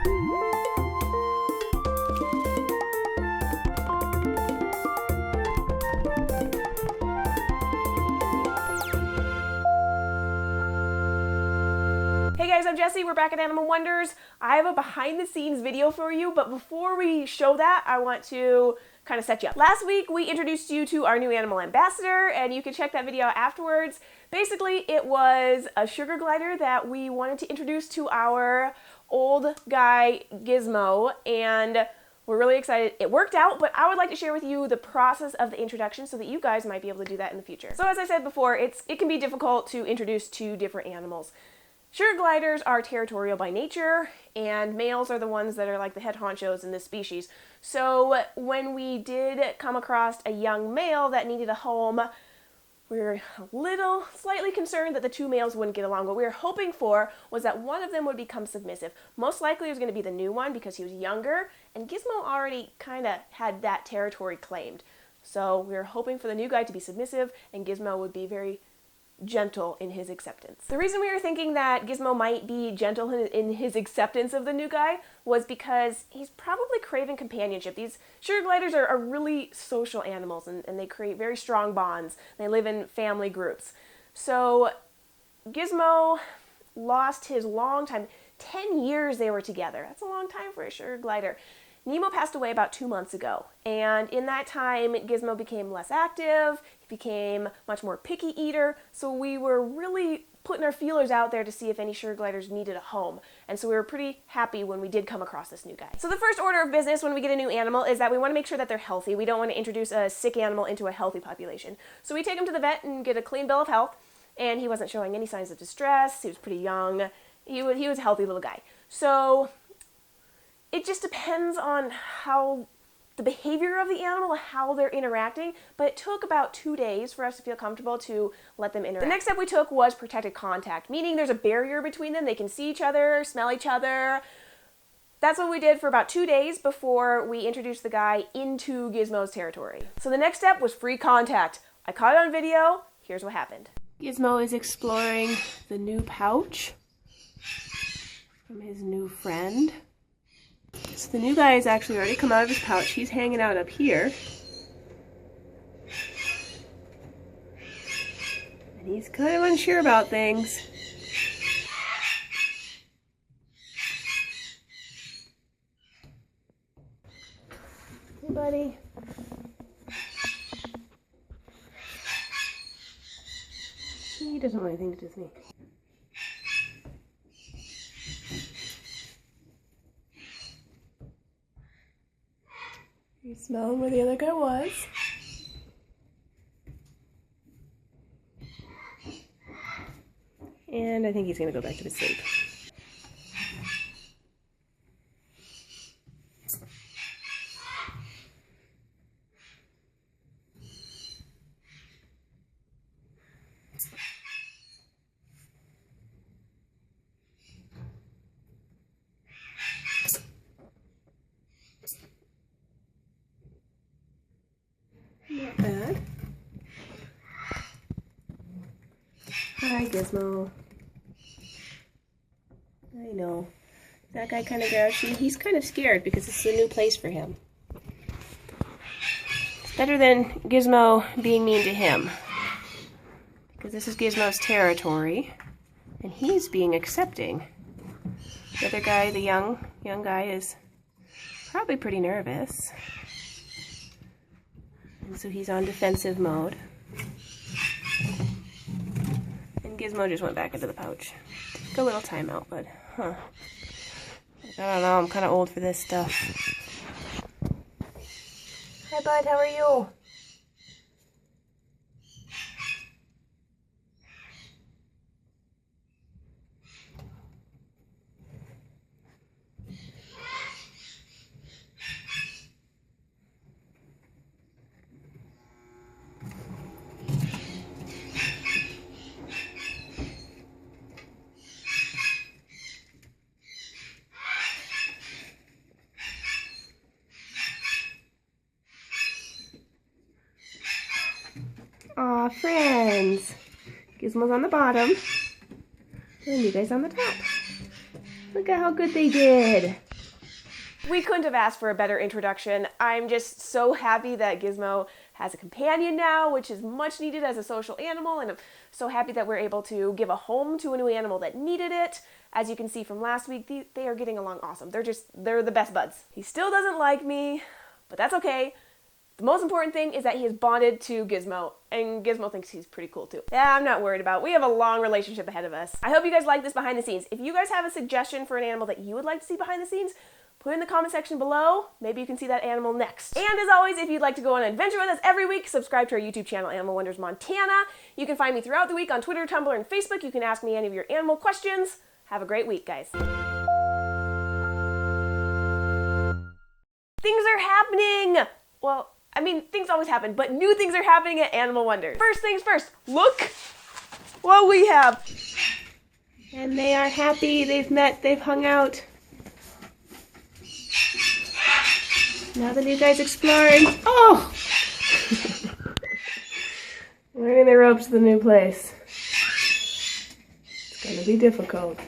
Hey guys, I'm Jessi. We're back at Animal Wonders. I have a behind the scenes video for you, but before we show that, I want to kind of set you up. Last week, we introduced you to our new animal ambassador, and you can check that video out afterwards. Basically, it was a sugar glider that we wanted to introduce to our old guy, Gizmo, and we're really excited. It worked out, but I would like to share with you the process of the introduction so that you guys might be able to do that in the future. So as I said before, it can be difficult to introduce two different animals. Sugar gliders are territorial by nature, and males are the ones that are like the head honchos in this species. So when we did come across a young male that needed a home, we were slightly concerned that the two males wouldn't get along. What we were hoping for was that one of them would become submissive. Most likely it was going to be the new one because he was younger, and Gizmo already kind of had that territory claimed. So we were hoping for the new guy to be submissive, and Gizmo would be very gentle in his acceptance. The reason we were thinking that Gizmo might be gentle in his acceptance of the new guy was because he's probably craving companionship. These sugar gliders are really social animals, and they create very strong bonds. They live in family groups. So Gizmo lost his long time, 10 years they were together. That's a long time for a sugar glider. Nemo passed away about 2 months ago, and in that time, Gizmo became less active, he became much more picky eater, so we were really putting our feelers out there to see if any sugar gliders needed a home, and so we were pretty happy when we did come across this new guy. So the first order of business when we get a new animal is that we want to make sure that they're healthy. We don't want to introduce a sick animal into a healthy population. So we take him to the vet and get a clean bill of health, and he wasn't showing any signs of distress, he was pretty young, he was a healthy little guy. So it just depends on how the behavior of the animal, how they're interacting, but it took about 2 days for us to feel comfortable to let them interact. The next step we took was protected contact, meaning there's a barrier between them. They can see each other, smell each other. That's what we did for about 2 days before we introduced the guy into Gizmo's territory. So the next step was free contact. I caught it on video. Here's what happened. Gizmo is exploring the new pouch from his new friend. So the new guy has actually already come out of his pouch. He's hanging out up here. And he's kind of unsure about things. Hey, buddy. He doesn't want anything to do with me. He's smelling where the other guy was. And I think he's going to go back to his sleep. Not bad. Hi, Gizmo. I know. That guy kind of grouchy. He's kind of scared because it's a new place for him. It's better than Gizmo being mean to him, because this is Gizmo's territory, and he's being accepting. The other guy, the young guy, is probably pretty nervous. And so he's on defensive mode. And Gizmo just went back into the pouch. Took a little time out, but I don't know, I'm kind of old for this stuff. Hi, bud, how are you? Aw, friends. Gizmo's on the bottom, and you guys on the top. Look at how good they did. We couldn't have asked for a better introduction. I'm just so happy that Gizmo has a companion now, which is much needed as a social animal, and I'm so happy that we're able to give a home to a new animal that needed it. As you can see from last week, they are getting along awesome. They're the best buds. He still doesn't like me, but that's okay. The most important thing is that he is bonded to Gizmo, and Gizmo thinks he's pretty cool too. Yeah, I'm not worried about it. We have a long relationship ahead of us. I hope you guys like this behind the scenes. If you guys have a suggestion for an animal that you would like to see behind the scenes, put it in the comment section below. Maybe you can see that animal next. And as always, if you'd like to go on an adventure with us every week, subscribe to our YouTube channel, Animal Wonders Montana. You can find me throughout the week on Twitter, Tumblr, and Facebook. You can ask me any of your animal questions. Have a great week, guys. Things are happening! Well, I mean, things always happen, but new things are happening at Animal Wonders. First things first, look what we have. And they are happy, they've met, they've hung out. Now the new guy's exploring. Oh! Learning the ropes of the new place. It's gonna be difficult.